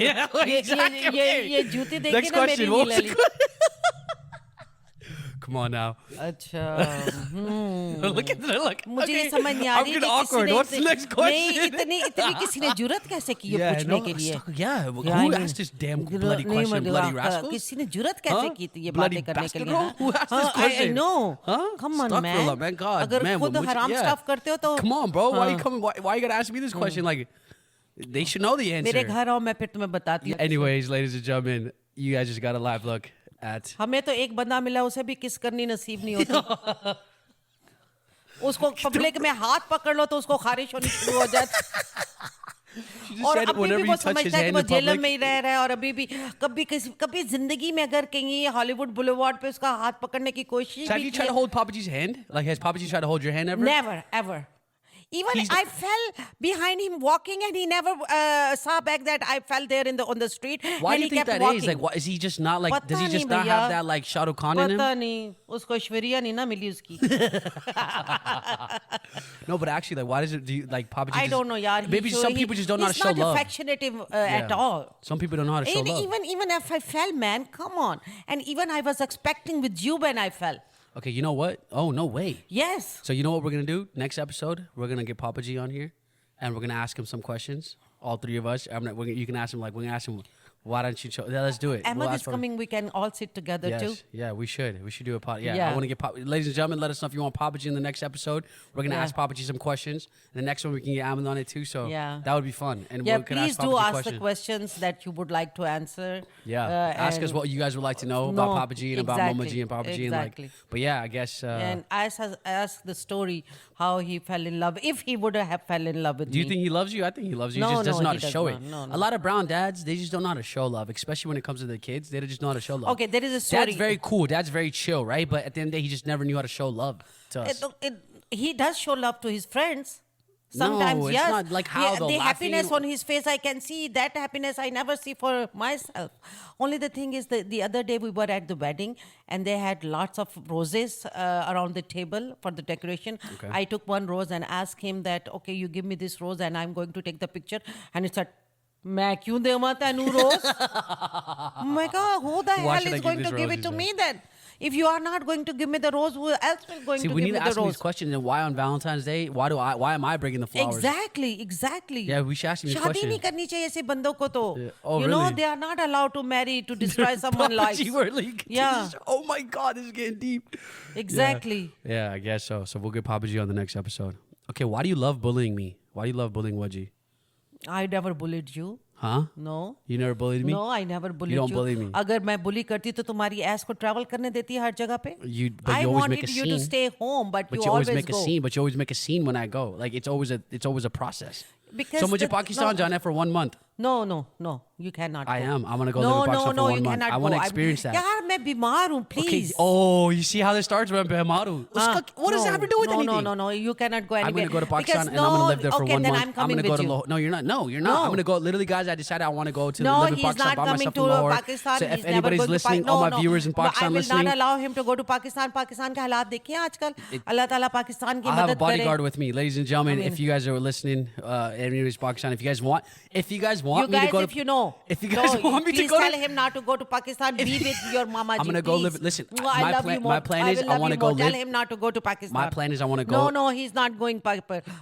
Yeah, exactly. ये जूती देख Next के ना मेरी question. What nil was the वाली. Come on now. अच्छा. Look at the look. मुझे ये Okay, समझ नहीं आ I'm रही getting कि awkward. What's the next question? नहीं इतनी किसी ने जुरत कैसे की ये पूछने के लिए? Yeah, who asked this damn bloody question? Bloody rascals? किसी ने जुरत कैसे की थी ये Bloody बातें करने के bastard, लिए? who asked this question? I know. Huh? Come on, Astaghfirullah, man. God, अगर man, खुद मुझे- हराम yeah. स्टफ करते हो तो Come on, bro. Why you coming? Why you gotta ask me this question? Like, they should know the answer. मेरे घर आओ मैं फिर तुम्हें बताती हूँ. Anyways, ladies and gentlemen, you guys just got a live look at. हमें तो एक बंदा मिला उसे भी किस करनी नसीब नहीं होती. उसको पब्लिक में हाथ पकड़ लो तो उसको खारिश होनी शुरू हो जाती. और said अभी whenever भी you वो touch his समझता है कि hand वो in जेल public- में ही रह रहा है और अभी भी कभी जिंदगी में अगर कहीं हॉलीवुड बुलेवार्ड पे उसका हाथ पकड़ने की कोशिश So have भी you tried to hold Papa G's hand? Like, has Papa G tried to hold your hand ever? never ever. Even He's- I fell behind him walking and he never saw back that I fell there on the street. Why and do you he think kept that walking. is? Like, what, is he just not like? पता Does he just नहीं not भैया. have that like Shahrukh Khan in him? पता नहीं उसको ऐश्वर्या नहीं ना मिली उसकी. No, but actually, like, why does it? Do you like Papa G? I just- don't know yaar. Maybe some people just don't know how to show He's not love. affectionate at all. Some people don't know how to show love. Even if I fell, man, come on. And even I was expecting with you when I fell. Okay, you know what? Oh no way. Yes. So you know what we're gonna do next episode? We're gonna get Papa G on here, and we're gonna ask him some questions. All three of us. You can ask him like we're gonna ask him. Why don't you? Yeah, let's do it. Ahmed We'll is ask for- coming. We can all sit together Yes, too. yeah, we should. We should do a pod. Yeah, I Yeah. want to get ladies and gentlemen. Let us know if you want Papa G in the next episode. We're gonna Yeah. ask Papa G some questions. And the next one we can get Ahmed on it too. So Yeah. that would be fun. And Yeah, we can please ask Papa do G ask questions. the questions that you would like to answer. Yeah, ask us and- what you guys would like to know about No, Papa G and about Mama exactly, G and Papa G. And exactly. like, but yeah, I guess. And ask the story how he fell in love, if he would have fell in love with do you me. think he loves you? I think he loves you. He No, just doesn't no, know how he to does show not. it. No, no. A lot of brown dads, they just don't know how to show love, especially when it comes to their kids. They just know how to show love. Okay, there is a story. Dad's very cool. Dad's very chill, right? But at the end of the day, he just never knew how to show love to us. He does show love to his friends. Sometimes, No, it's yes. not like how the the happiness laughing- on his face, I can see that happiness I never see for myself. Only the thing is that the other day we were at the wedding and they had lots of roses around the table for the decoration. Okay. I took one rose and asked him that, okay, you give me this rose and I'm going to take the picture. And he said, मैं क्यों देवा तेनू rose? मैं कहा, who the Why hell should I is give going this to give rose, it to he me then? If you are not going to give me the rose, who else will going See, to we give need me to the ask him rose? these questions. And why on Valentine's Day? Why am I bringing the flowers? Exactly. Yeah, we should ask him these शादी questions. नहीं करनी चाहिए ऐसे बंदों को तो. Yeah. Oh, you know, really? they are not allowed to marry to destroy someone's Papa life. G, we're like, Yeah. Oh my God, this is getting deep. Exactly. Yeah, I guess so. So we'll get Papa G on the next episode. Okay, why do you love bullying me? Why do you love bullying Wajeeh? I never bullied you. Huh? No. You never bullied me? No, I never bullied you. don't bully me. अगर मैं bully करती तो तुम्हारी ass को travel करने देती हर जगह पे. But I you always make wanted a you to scene. stay home, but But you you always always make go. a scene. But you always make a scene when I go. Like it's always a process. Because So मुझे the- Pakistan no. जाना है for 1 month. No, you cannot. I go. am. I'm gonna go no, live in Pakistan no, for you 1 month. cannot I want to go. experience that. यार मैं बीमार हूँ, Okay. please. Oh, you see how this starts when I'm Behamaru? What does that have to do with anything? No. You cannot go anywhere. I'm gonna go to Pakistan Because and I'm gonna live there for okay, 1 then month. I'm coming gonna go with to you. Lahore. No, you're not. No, you're not. No. I'm gonna go. Literally, guys, I decided I want to go to No, live in he's Pakistan not by coming myself to in Lahore. Pakistan. So if He's never anybody's going to listening, no, all my no. viewers in Pakistan I will listening, not allow him to go to Pakistan. Pakistan के हालात देखिए आजकल. अल्लाह ताला पाकिस्तान की I have a मदद bodyguard करे. with me, ladies and gentlemen. If you guys are listening, anyways, Pakistan. If you guys want You me to guys, go if to, you know, if you guys want me to please go tell to, him not to go to Pakistan. Be with your Mama Jee. I'm gonna go please. live- listen, I my love plan- you more. my plan is will I love wanna you go more. Tell live- him not to go to Pakistan. My plan is I wanna go- No, he's not going.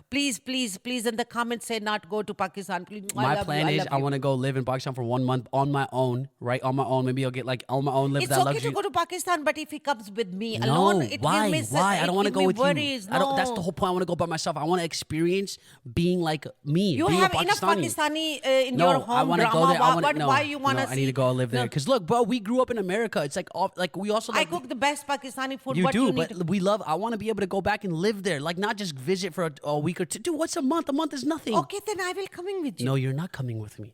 Please, in the comments say not go to Pakistan. Please. my plan is I want to go live in Pakistan for 1 month on my own, right? On my own. Maybe I'll get like on my own, live It's that okay luxury. to go to Pakistan, but if he comes with me No, alone, it why? gives me Why? I don't want to go with worries. you. I don't, that's the whole point. I want to go by myself. I want to experience being like me. You being have a enough Pakistani. Pakistani in No, your home I want to drama. go there. Why you want to I need to go live there. Because look, bro, we grew up in America. It's like we also. I Like, cook the best Pakistani food. you what do, you but need? we love. I want to be able to go back and live there, like not just visit for a week or two. Dude, what's a month? A month is nothing. Okay, then I will coming with you. No, you're not coming with me.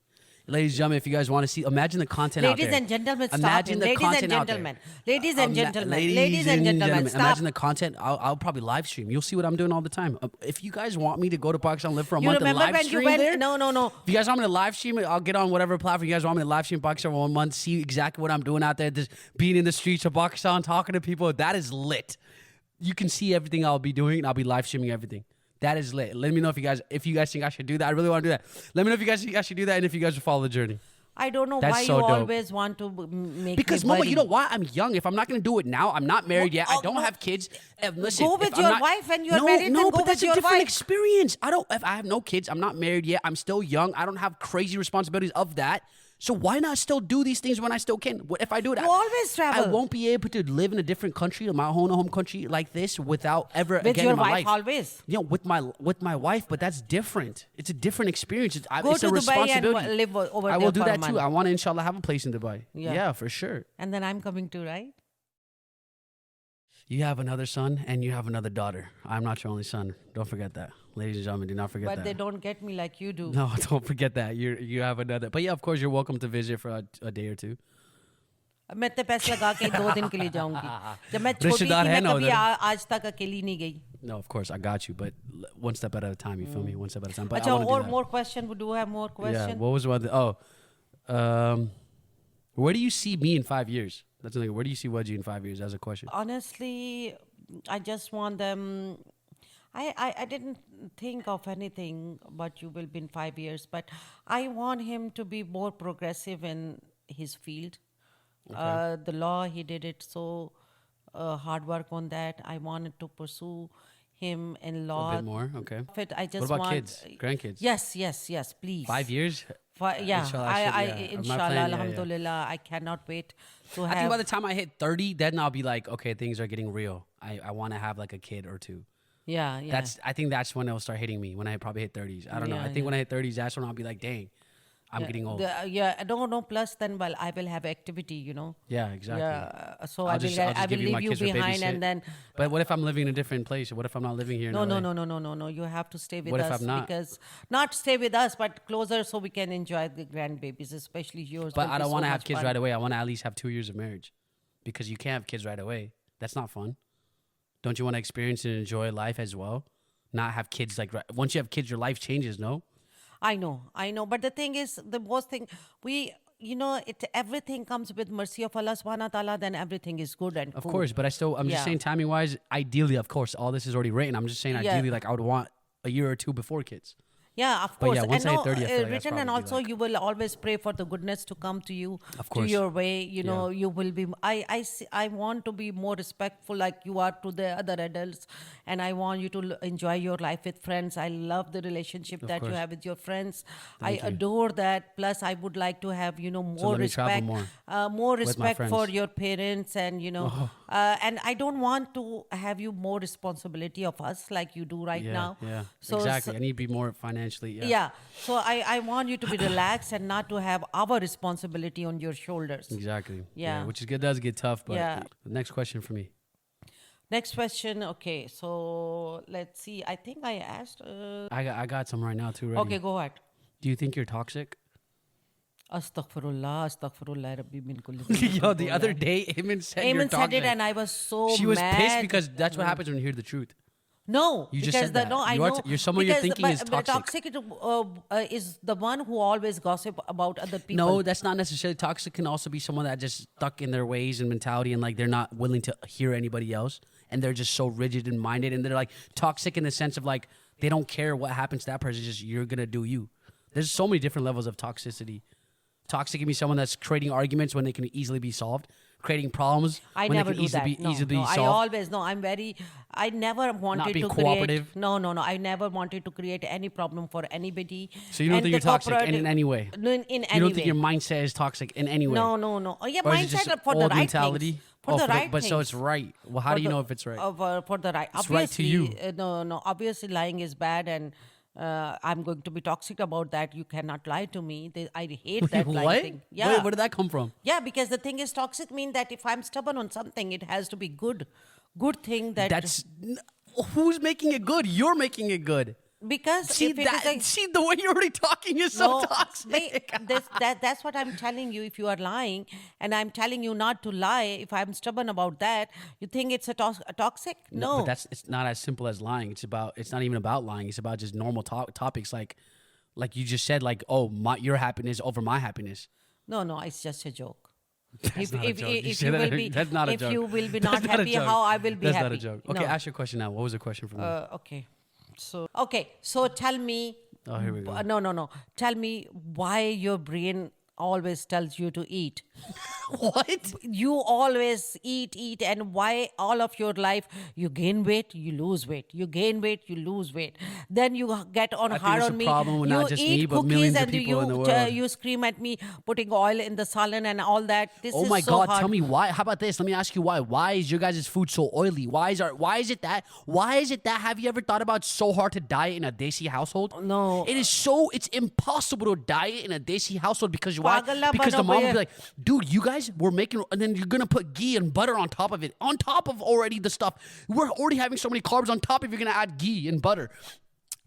Ladies and gentlemen, if you guys want to see, imagine the content out there. Ladies and gentlemen, stop Imagine him. the Ladies and content out there. gentlemen. Ladies and gentlemen. Ladies Ladies and gentlemen. Stop. Imagine the content. I'll probably live stream. You'll see what I'm doing all the time. If you guys want me to go to Pakistan, live for a month, and remember live when stream you went? there. No. If you guys want me to live stream it, I'll get on whatever platform you guys want me to live stream Pakistan for 1 month. See exactly what I'm doing out there. Just being in the streets of Pakistan, talking to people. That is lit. You can see everything I'll be doing, and I'll be live streaming everything. That is lit. Let me know if you guys think I should do that. I really want to do that. Let me know if you guys think I should do that, and if you guys will follow the journey. I don't know That's why so you dope. always want to make Because me Mama, worry. you know why? I'm young. If I'm not gonna do it now, I'm not married yet. I don't have kids. Listen, Go if with I'm your not- wife when you're no, married, No, then but go that's with a your different wife. experience. If I have no kids, I'm not married yet. I'm still young. I don't have crazy responsibilities of that. So why not still do these things when I still can? What if I do it? You always travel. I won't be able to live in a different country, my home country like this, without ever With again your in my wife life. always. You know, with my wife, but that's different. It's a different experience. It's Go a to Dubai and responsibility. live over I there will do for a that too. month. I want to, inshallah, have a place in Dubai. Yeah. Yeah, for sure. And then I'm coming too, right? You have another son and you have another daughter. I'm not your only son. Don't forget that. Ladies and gentlemen, do not forget But that. they don't get me like you do. No, don't forget that. You have another. But yeah, of course, you're welcome to visit for a day or two. मैं इतने पैसे लगा के 2 दिन के लिए जाऊंगी जब मैं छोटी थी रिश्तेदार है मैं ना कभी उधर। आज तक अकेली नहीं गई No, of course, I got you. But one step at a time, you feel me? One step at a time. But I अच्छा want to do और that. more question do you have more Yeah, question what was one? Where do you see me in 5 years? That's the thing. Where do you see Wajeeh in 5 years? That's a question. honestly I just want them I didn't think of anything but you will be in 5 years but I want him to be more progressive in his field the law he did it so hard work on that I wanted to pursue him in law A bit more, okay. But I just What about want kids, grandkids? yes please 5 years? yeah, Inshallah, I yeah. My inshallah, plan, yeah, yeah. alhamdulillah, I cannot wait to I have. think by the time I hit 30, then I'll be like, okay, things are getting real. I want to have like a kid or two. yeah. I think that's when it'll start hitting me, when I probably hit 30s. I don't know. Yeah, I think when I hit 30s, that's when I'll be like, dang, I'm getting old. No. Plus, then, well, I will have activity, you know. Yeah, exactly. Yeah. So I'll I just will give leave my you kids to behind, babysit. and then. But what if I'm living in a different place? What if I'm not living here in No, LA? no. You have to stay with What if us I'm not? because not stay with us, but closer so we can enjoy the grandbabies, especially yours. But will I be don't so want to have much kids fun. right away. I want to at least have 2 years of marriage, because you can't have kids right away. That's not fun. Don't you want to experience and enjoy life as well? Not have kids like once you have kids, your life changes. No. I know. But the thing is, the most thing everything comes with mercy of Allah subhanahu wa ta'ala, then everything is good and Of cool. course, but I'm just Yeah. saying timing wise, ideally, of course, all this is already written. I'm just saying Yeah. ideally, like I would want a year or two before kids. Yeah, of But course. yeah, once and I hit 30, I feel like that's written and probably also like- you will always pray for the goodness to come to you, Of to course. your way. You know, Yeah. you will be. I want to be more respectful, like you are to the other adults, and I want you to enjoy your life with friends. I love the relationship that you course. have with your friends. Thank you. I adore that. Plus, I would like to have more let me travel respect, more more with my respect for friends. your parents, and and I don't want to have you more responsibility of us like you do right Yeah, now. yeah, So exactly. I need to be more financially. yeah. So I want you to be relaxed and not to have our responsibility on your shoulders. Exactly. Yeah. Which is good. Does get tough, but Yeah. next question for me. Next question. Okay. So let's see. I think I asked. I got some right now too. Ready. Okay, go ahead. Do you think you're toxic? Astaghfirullah, Rabbi min kulli Yo, the other day, Eamon said you're Eamon said toxic. it and I was so She was mad. pissed because that's what happens when you hear the truth. No, You just because said that. no, I You are know. you're someone you're because- thinking is but toxic. toxic is the one who always gossip about other people. No, that's not necessarily toxic. Can also be someone that just stuck in their ways and mentality, and like they're not willing to hear anybody else, and they're just so rigid and minded, and they're like toxic in the sense of like they don't care what happens to that person. It's just you're gonna do you. There's so many different levels of toxicity. Toxic can be someone that's creating arguments when they can easily be solved, creating problems I when never they can do that. easily be no, I solved. always no. I never wanted being to cooperative? create. No. I never wanted to create any problem for anybody. So you don't And think you're the toxic in any way? No, in You any don't way. think your mindset is toxic in any way? No. Oh, yeah, Or is it mindset just for the old right mentality? things. For the right but things. so it's right. Well, how do you know if it's right? For the right. It's right to you. No. Obviously, lying is bad, and I'm going to be toxic about that. You cannot lie to me. I hate that lying What? thing. Yeah. Wait, where did that come from? Yeah, because the thing is, toxic mean that if I'm stubborn on something, it has to be good thing that. Who's making it good? You're making it good. Because See if it is that? See the way you're already talking is so no, toxic. that's what I'm telling you. If you are lying, and I'm telling you not to lie, if I'm stubborn about that, you think it's a toxic? No, but No, it's not as simple as lying. It's not even about lying. It's about just normal topics like you just said, like, oh, your happiness over my happiness. no, it's just a joke. That's not a joke. If you will be, That's not a if joke. you will be That's not not a happy, joke. how I will be That's happy? not a joke. Okay, No. ask your question now. What was the question for me? Okay. So tell me. Oh, here we go. No. Tell me why your brain always tells you to eat. What? You always eat, and why all of your life you gain weight, you lose weight, you gain weight, you lose weight. Then you get on I think hard it's on a me. problem with You not just eat me, but cookies millions of and people in the world. you scream at me, putting oil in the salad and all that. This Oh is my so God! hard. Tell me why. How about this? Let me ask you why. Why is your guys' food so oily? Why is it that? Why is it that? Have you ever thought about so hard to diet in a Desi household? No. It's impossible to diet in a Desi household because why? Pagal na Because the bano mom will bhaiya. be like, dude, you guys were making, and then you're gonna put ghee and butter on top of it, on top of already the stuff. We're already having so many carbs on top if you're gonna add ghee and butter.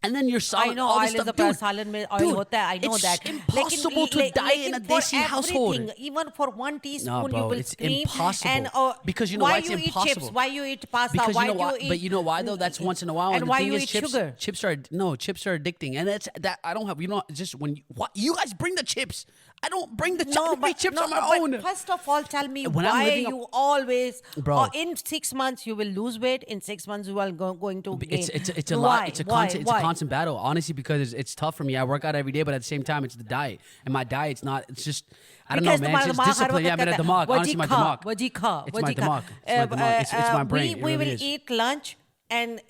And then your salad, I know all oil this is stuff. a Dude, salad में oil dude, होता है. I know it's that. impossible to diet in a लेकिन for Desi household. everything, even for one teaspoon, No, bro, you will it's scream. impossible. And Because you know why it's you eat impossible? chips? Why you eat pasta? Because why you know why? do you eat? But you know why though? That's once in a while. And the why thing you is, eat chips, sugar? chips are addicting, and that's that. I don't have. You know, just when you guys bring the chips. I don't bring the chips on my own. But first of all, tell me When I'm why living you always, Bro. in 6 months you will lose weight. In 6 months you are going to gain. It's a Why? lot. It's a Why? constant. Why? It's a constant battle. Honestly, because it's tough for me. I work out every day, but at the same time, it's the diet, and my diet's not. It's just I don't know, Because man. It's just तुम्हारा discipline. Yeah, दिमाग मेरा कहता है, दिमाग. Honestly, my दिमाग. वजी खा, It's my वजी खा. दिमाग. It's my दिमाग. It's my brain. It We really will is. eat lunch, and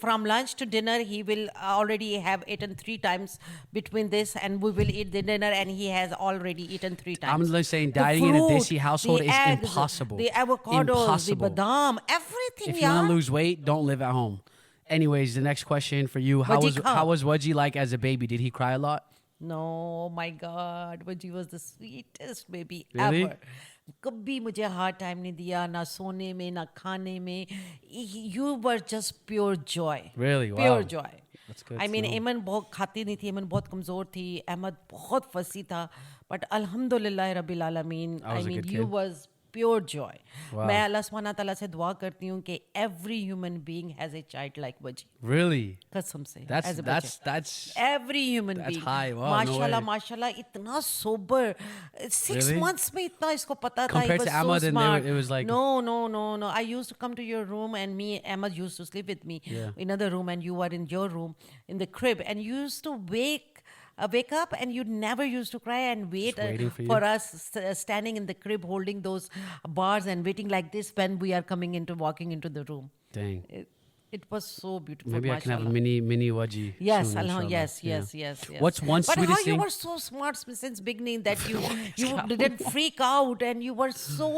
from lunch to dinner, he will already have eaten 3 times between this, and we will eat the dinner, and he has already eaten 3 times. I'm just saying, The dieting in a fruit, Desi household the is eggs, impossible. The avocados, Impossible. the badam, everything. If you want yaar. to lose weight, don't live at home. Anyways, the next question for you: Wajeeh Khan. how was Wajeeh like as a baby? Did he cry a lot? No, my God, Wajeeh was the sweetest baby Really? ever. कभी मुझे hard time नहीं दिया, ना सोने में, ना खाने में. You were just pure joy. Really? Wow. Pure joy. That's good I to mean, know. Eman बहुत खाती नहीं थी, Eman बहुत कमज़ोर थी, अहमद बहुत फसी था. But Alhamdulillah Rabbil Alameen, I was a mean, good you kid. was pure joy. Wow. मैं अल्लाह सुब्हाना तआला से दुआ करती हूँ कि every human being has a child like Wajeeh. Really? कसम से. That's as a that's बच्चा. that's Every human That's being. high. Wow, no माशाल्लाह way. माशाल्लाह इतना sober. 6 Really? months में इतना इसको पता था. Compared He was to Ahmad, so and smart. it was like- No. I used to come to your room, and Ahmad used to sleep with me Yeah. in another room, and you were in your room in the crib, and you used to wake up, and you never used to cry and wait waiting for you. us standing in the crib holding those bars and waiting like this when we are walking into the room. dang. It was so beautiful. Maybe I can have a mashallah. mini Wajeeh. Yes, soon, inshallah. yes. Yeah. What's one But sweetest how thing? you were so smart since beginning that you didn't freak out, and you were so.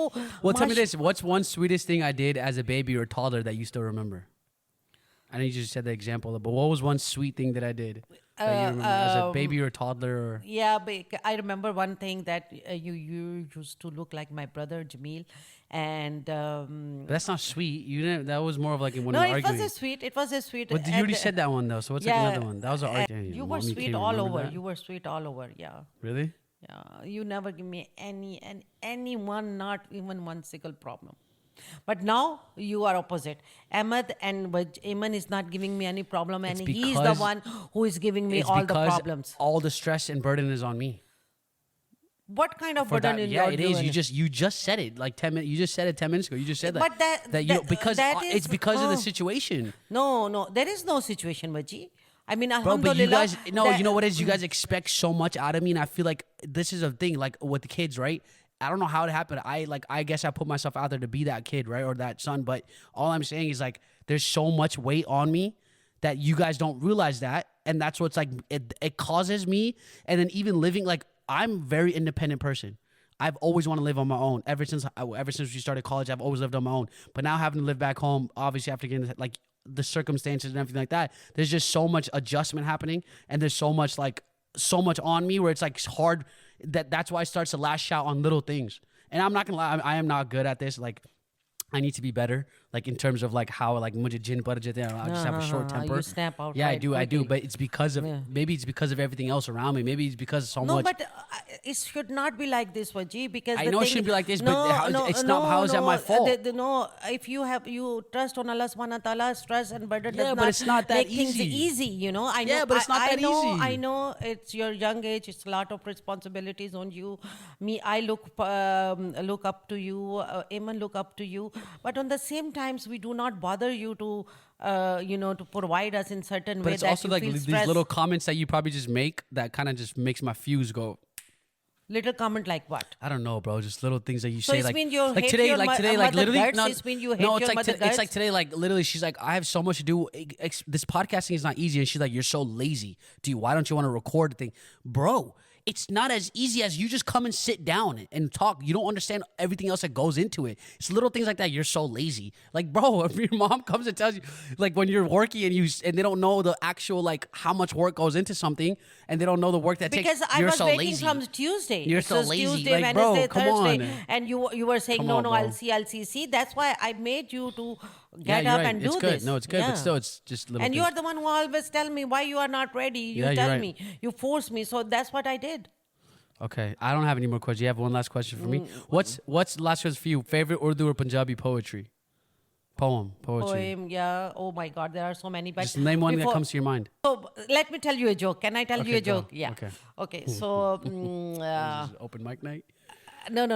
Well, tell me much- this: what's one sweetest thing I did as a baby or toddler that you still remember? I know you just said the example, but what was one sweet thing that I did that you remember as a baby or toddler? Or Yeah, but I remember one thing that you used to look like my brother Jamil, and But that's not sweet. You didn't. That was more of like when no, we were it was arguing. a sweet. It was a sweet. But you and, already said that one though. So what's like yeah, another one? That was an and argument. You were Mom, sweet can't all remember over. that? You were sweet all over. Yeah. Really? Yeah, you never give me anyone, not even one single problem. But now you are opposite. Ahmed and Ayman is not giving me any problem, and It's he's the because- one who is giving me It's all the because problems. all the stress and burden is on me. What kind of For burden that, in yeah, your it is. doing? You just said it like 10 minutes. You just said it 10 minutes ago. You just said that. But because that it's is- because of the oh. situation. No, there is no situation, Wajeeh. I mean, Bro, alhamdulillah. but you guys, no, that- you know what it is? You guys expect so much out of me, and I feel like this is a thing, like with the kids, right? I don't know how it happened. I guess I put myself out there to be that kid, right, or that son. But all I'm saying is like, there's so much weight on me that you guys don't realize that, and that's what's like. It causes me, and then even living like I'm a very independent person. I've always wanted to live on my own ever since we started college. I've always lived on my own, but now having to live back home, obviously after getting like the circumstances and everything like that, there's just so much adjustment happening, and there's so much on me where it's like hard. That's why it starts to lash out on little things. And I'm not gonna lie, I am not good at this. Like, I need to be better. Like in terms of like how like mujhe jinn par jate hain, I just have a short temper. You snap out. Yeah, right I do. quickly. But it's because of maybe it's because of everything else around me. Maybe it's because so No, much. but it should not be like this, Wajeeh, because I the know it thing- shouldn't be like this, no, but how, no, it's no, not. How is that my no, fault? no, if you trust on Allah Subhanahu wa Taala, stress and burden Yeah, does but not it's not that make things easy. easy. You know, I know. Yeah, but it's not I that know, easy. I know. It's your young age. It's a lot of responsibilities on you. Me, I look up to you. Eamon look up to you. But on the same times, we do not bother you to. To provide us in certain But way it's that also you like feel these stressed. little comments that you probably just make that kind of just makes my fuse go. Little comment like what? I don't know, bro. Just little things that you So say, it's like mean you like hate today, your like today, like mother literally. guts? It's mean you hate no, it's your like mother it's like guts? today, like literally. She's like, I have so much to do. This podcasting is not easy, and she's like, you're so lazy. Why don't you want to record the thing, bro? It's not as easy as you just come and sit down and talk. You don't understand everything else that goes into it. It's little things like that. You're so lazy. Like, bro, if your mom comes and tells you, like, when you're working and they don't know the actual, like, how much work goes into something, and they don't know the work that Because takes. I You're was so waking lazy. from Tuesday. You're It so was lazy. Tuesday, Like, bro, Wednesday, come Thursday, on. and you were saying Come no, on, no, bro. I'll see. See, that's why I made you to get you're up right. and do It's good. this. No, it's good, but still, it's just little And you things. are the one who always tell me why you are not ready. You Yeah, you're tell right. me, you force me. So that's what I did. Okay, I don't have any more questions. You have one last question for me? What's the last question for you? Favorite Urdu or Punjabi poetry? Poetry. Poem, yeah. Oh my God, there are so many. But Just name one that before- comes to your mind. So let me tell you a joke. Can I tell you Okay, a go. joke? Yeah. Okay. Okay. So. This is open mic night. No.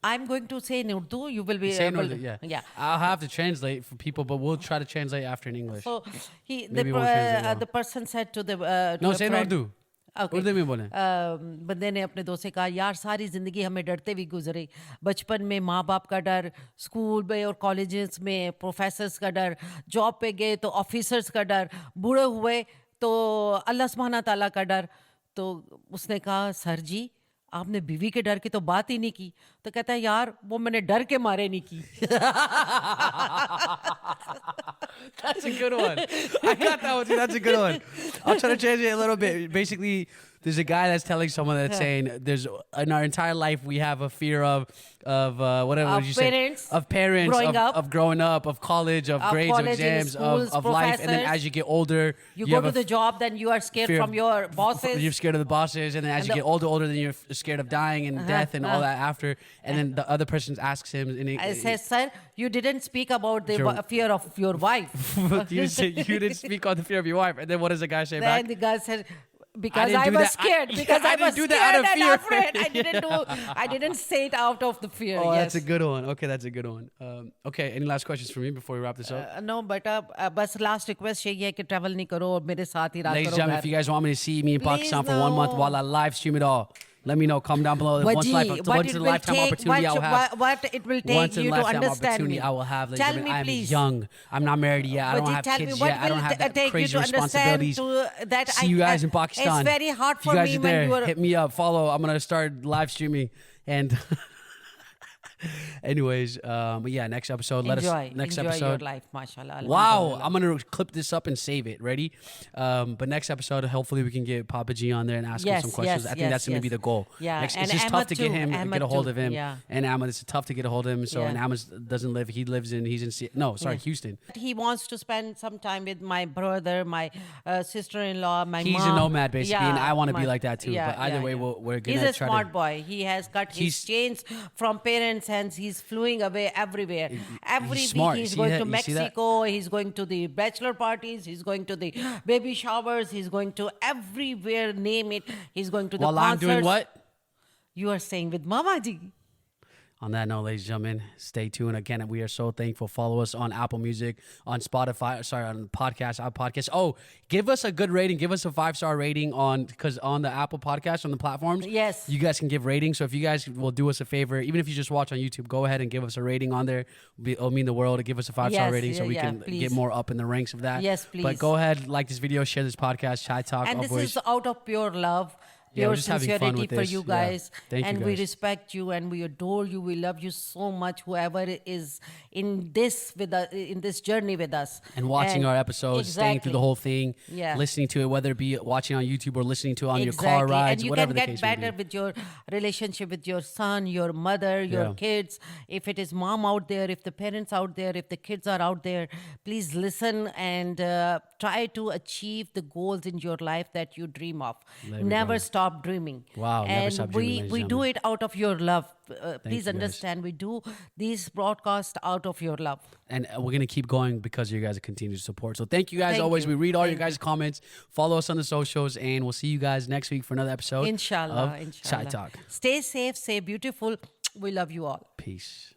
I'm going to say in Urdu. You will be Say in able. Urdu, yeah. Yeah. I'll have to translate for people, but we'll try to translate after in English. So Maybe it won't translate well. the person said to the No, to say a in friend, Urdu. Okay. Urdu में बोलें. बंदे ने अपने दोस्त से कहा यार सारी ज़िंदगी हमें डरते हुए गुजरे बचपन में माँ बाप का डर स्कूल में और कॉलेजेस में प्रोफेसर्स का डर जॉब पे गए तो ऑफिसर्स का डर बूढ़े हुए तो अल्लाह सुब्हाना ताला का डर तो उसने कहा सर जी आपने बीवी के डर की तो बात ही नहीं की तो कहता है यार वो मैंने डर के मारे नहीं की That's a good one. I got that one too. That's a good one. I'll try to change it a little bit. Basically, there's a guy that's telling someone that's saying there's in our entire life we have a fear of whatever Of you parents, say of parents growing up, of growing up of college of grades of colleges, exams schools, of life, and then professors. as you get older you go have to a the job then you are scared fear from of- your bosses You're scared of the bosses, and then as And you the- get older, then you're scared of dying and death and all that after. And then the other person asks him, and I said, sir, you didn't speak about the Your- fear of your wife. you didn't speak on the fear of your wife. And then what does the guy say back? Then the guy said, because didn't I do was that. scared. Because I I was didn't do scared that out of and fear. afraid. I didn't say it out of the fear. Oh, yes. that's a good one. Okay, that's a good one. Okay, any last questions for me before we wrap this up? No, but बस last request यही है कि travel नहीं करो और मेरे साथ ही रात Ladies and करो gentlemen, घर. if you guys want me to see me in Please, Pakistan for 1 month no. while I live stream it all, let me know. Comment down below. Once Wajeeh, in what a it will lifetime take, opportunity I will have. what it will take Once in you a to lifetime understand opportunity me. I will have. Ladies and Tell gentlemen, me, I'm please. young. I'm not married yet. I don't Wajeeh, have tell kids me, what yet. I don't will have that take you crazy to understand responsibilities. that See you guys in Pakistan. It's very hard If for you guys me are when there, you are. hit me up. Follow. I'm gonna start live streaming and. Anyways, but yeah, next episode. Next enjoy episode. your life, mashallah. Wow, I'm gonna clip this up and save it. Ready? But next episode, hopefully we can get Papa G on there and ask him Yes, some questions. yes, I think that's gonna yes, be the yes. goal. Yeah, It's and just Ahmad tough to get too, him, Ahmad get a hold too, of him. yeah. And Ahmad, it's tough to get a hold of him. So Yeah. and Ahmad doesn't live. He's in Houston. He wants to spend some time with my brother, my sister-in-law, my He's mom. a nomad basically, and I want to be my- like that too. yeah, But either yeah, way, yeah. we're gonna He's a try smart to. boy. He has cut He's- his chains from parents' hands. He's flew away everywhere. Every week smart. he's See going that? to You see that? Mexico. He's going to the bachelor parties. He's going to the baby showers. He's going to everywhere. Name it. He's going to the While I'm concerts. doing what? You are saying with Mama Jee. On that note, ladies and gentlemen, stay tuned. Again, we are so thankful. Follow us on Apple Music, on Spotify, on our podcast. Oh, give us a good rating. Give us a 5-star rating because on the Apple podcast, on the platforms, Yes. you guys can give ratings. So if you guys will do us a favor, even if you just watch on YouTube, go ahead and give us a rating on there. It'll mean the world to give us a 5-star Yes, rating so we yeah, can please. get more up in the ranks of that. Yes, But please. go ahead, like this video, share this podcast, Chai Talk. And this Upwards. is out of pure love. Yeah, we're pure just having fun sincerity with for this. you Yeah. guys. Thank you, And we guys. respect you and we adore you. We love you so much, whoever is in this with us, in this journey with us. And watching our episodes, staying through the Exactly. whole thing, Yeah. listening to it, whether it be watching on YouTube or listening to it on your car Exactly. rides, And you whatever can the get case may better be. with your relationship with your son, your mother, your Yeah. kids. If it is mom out there, if the parents out there, if the kids are out there, please listen and try to achieve the goals in your life that you dream of. There we Never go. stop dreaming. Wow, never And stop dreaming, ladies we and do gentlemen. it out of your love. Please you, guys. understand, we do these broadcasts out of your love. And we're going to keep going because of you guys' continued support. So thank you guys. Thank Always, you. we read all your Thank guys' comments. Follow us on the socials, and we'll see you guys next week for another episode Inshallah, of Chai inshallah. Talk. Stay safe, stay beautiful. We love you all. Peace.